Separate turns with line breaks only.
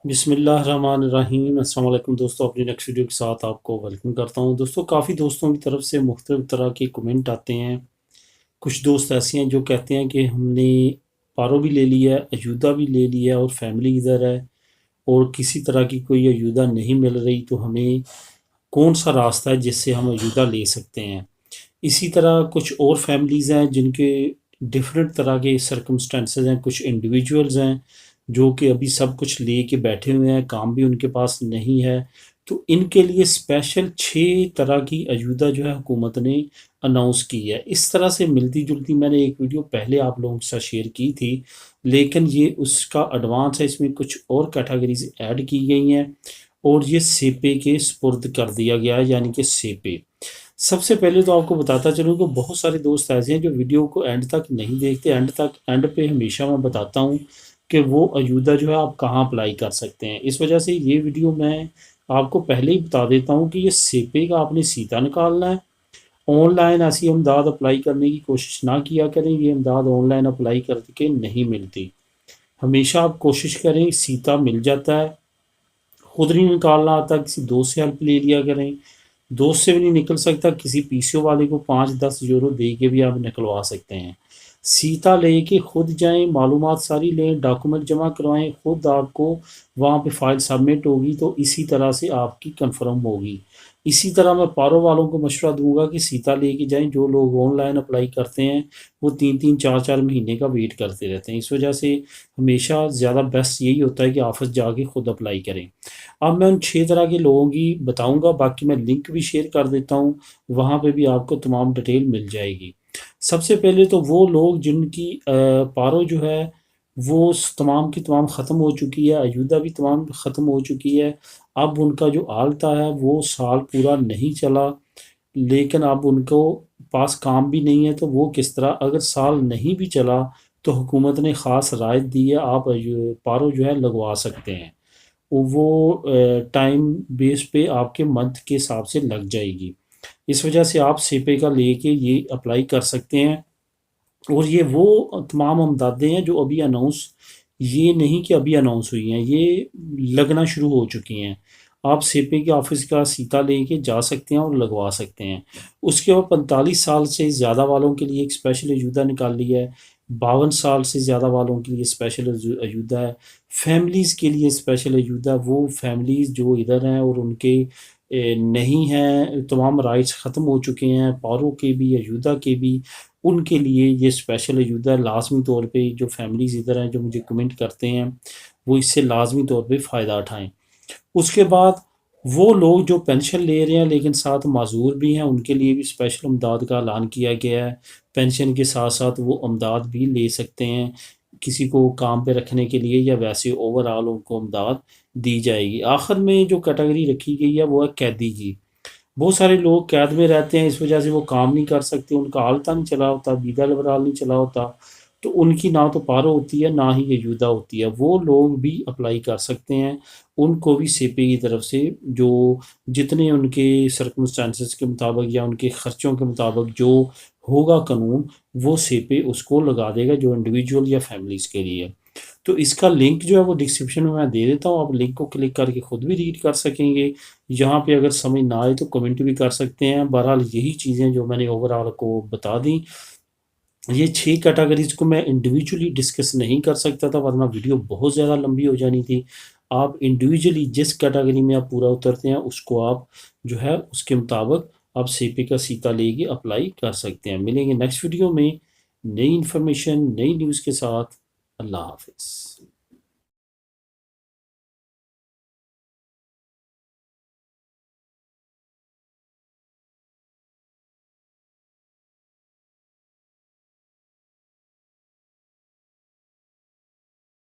बिस्मिल्लाहिर्रहमानिर्रहीम। अस्सलाम वालेकुम दोस्तों, अपनी नेक्स्ट वीडियो के साथ आपको वेलकम करता हूं। दोस्तों, काफ़ी दोस्तों की तरफ से मुख्तलिफ तरह के कमेंट आते हैं। कुछ दोस्त ऐसे हैं जो कहते हैं कि हमने पारो भी ले लिया है, अयूदा भी ले लिया है और फैमिली इधर है और किसी तरह की कोई अयूदा नहीं मिल रही, तो हमें कौन सा रास्ता है जिससे हम अयूदा ले सकते हैं। इसी तरह कुछ और फैमिलीज़ हैं जिनके डिफरेंट तरह के सर्कमस्टेंसेस हैं। कुछ इंडिविजुअल्स हैं जो कि अभी सब कुछ ले के बैठे हुए हैं, काम भी उनके पास नहीं है। तो इनके लिए स्पेशल 6 तरह की अयूदा जो है हुकूमत ने अनाउंस की है। इस तरह से मिलती जुलती मैंने एक वीडियो पहले आप लोगों के साथ शेयर की थी, लेकिन ये उसका एडवांस है। इसमें कुछ और कैटेगरीज ऐड की गई हैं और ये सेपे के स्पुर्द कर दिया गया है, यानी कि सेपे। सबसे पहले तो आपको बताता चलूँ कि बहुत सारे दोस्त ऐसे हैं जो वीडियो को एंड तक नहीं देखते। एंड पे हमेशा मैं बताता हूँ कि वो अयूदा जो है आप कहाँ अप्लाई कर सकते हैं। इस वजह से ये वीडियो मैं आपको पहले ही बता देता हूँ कि ये सेपे का आपने सीधा निकालना है। ऑनलाइन ऐसी इमदाद अप्लाई करने की कोशिश ना किया करें, ये इमदाद ऑनलाइन अप्लाई करके नहीं मिलती। हमेशा आप कोशिश करें, सीता मिल जाता है। खुद नहीं निकालना आता, किसी दोस्त से हेल्प ले लिया करें। दोस्त से भी नहीं निकल सकता, किसी पीसीओ वाले को 5-10 यूरो दे के भी आप निकलवा सकते हैं। सीता लेके खुद जाएं, मालूमात सारी लें, डॉक्यूमेंट जमा करवाएं, खुद आपको वहाँ पे फाइल सबमिट होगी, तो इसी तरह से आपकी कंफर्म होगी। इसी तरह मैं पारो वालों को मशवरा दूंगा कि सीता लेके जाएं। जो लोग ऑनलाइन अप्लाई करते हैं वो 3-3 4-4 महीने का वेट करते रहते हैं। इस वजह से हमेशा ज़्यादा बेस्ट यही होता है कि ऑफिस जाके खुद अप्लाई करें। अब मैं उन 6 तरह के लोगों की बताऊंगा, बाकी मैं लिंक भी शेयर कर देता हूँ, वहाँ पे भी आपको तमाम डिटेल मिल जाएगी। सबसे पहले तो वो लोग जिनकी पारो जो है वो तमाम की तमाम ख़त्म हो चुकी है, अयूदा भी तमाम ख़त्म हो चुकी है। अब उनका जो आलता है वो साल पूरा नहीं चला, लेकिन अब उनको पास काम भी नहीं है, तो वो किस तरह, अगर साल नहीं भी चला तो हुकूमत ने ख़ास राहत दी है, आप पारो जो है लगवा सकते हैं। वो टाइम बेस पे आपके मंथ के हिसाब से लग जाएगी। इस वजह से आप सेपे का लेके ये अप्लाई कर सकते हैं। और ये वो तमाम अमदादें हैं जो अभी अनाउंस, ये नहीं कि अभी अनाउंस हुई हैं, ये लगना शुरू हो चुकी हैं। आप सेपे के ऑफिस का सीता लेके जा सकते हैं और लगवा सकते हैं। उसके बाद 45 साल से ज़्यादा वालों के लिए एक स्पेशल अयूदा निकाल लिया है। 52 साल से ज़्यादा वालों के लिए स्पेशल अयूदा है। फैमिलीज़ के लिए स्पेशल अयूदा, वो फैमिलीज़ जो इधर हैं और उनके नहीं हैं, तमाम राइट्स ख़त्म हो चुके हैं, पारों के भी अयूदा के भी, उनके लिए ये स्पेशल अयूदा लाजमी तौर पे। जो फैमिलीज़ इधर हैं जो मुझे कमेंट करते हैं, वो इससे लाजमी तौर पे फ़ायदा उठाएं। उसके बाद वो लोग जो पेंशन ले रहे हैं लेकिन साथ माजूर भी हैं, उनके लिए भी स्पेशल अमदाद का ऐलान किया गया है। पेंशन के साथ साथ वो अमदाद भी ले सकते हैं, किसी को काम पे रखने के लिए या वैसे ओवरऑल उनको अमदाद दी जाएगी। आखिर में जो कैटेगरी रखी गई है वो है कैदी की। बहुत सारे लोग कैद में रहते हैं, इस वजह से वो काम नहीं कर सकते, उनका आलता नहीं चला होता, वीज़ा लिबराल नहीं चला होता, तो उनकी ना तो पारो होती है ना ही ये युदा होती है। वो लोग भी अप्लाई कर सकते हैं। उनको भी सेपे की तरफ से जो जितने उनके सर्कमस्टांसेस के मुताबिक या उनके खर्चों के मुताबिक जो होगा कानून, वो सेपे उसको लगा देगा, जो इंडिविजुअल या फैमिलीज़ के लिए। तो इसका लिंक जो है वो डिस्क्रिप्शन में मैं दे देता हूँ, आप लिंक को क्लिक करके खुद भी रीड कर सकेंगे। यहाँ पे अगर समझ ना आए तो कमेंट भी कर सकते हैं। बहरहाल यही चीज़ें जो मैंने ओवरऑल को बता दी। ये 6 कैटेगरीज को मैं इंडिविजुअली डिस्कस नहीं कर सकता था, वरना वीडियो बहुत ज़्यादा लंबी हो जानी थी। आप इंडिविजुअली जिस कैटेगरी में आप पूरा उतरते हैं उसको आप जो है उसके मुताबिक आप सीपी का सीता लेके अप्लाई कर सकते हैं। मिलेंगे नेक्स्ट वीडियो में नई इन्फॉर्मेशन, नई न्यूज़ के साथ। अल्लाह हाफिज़।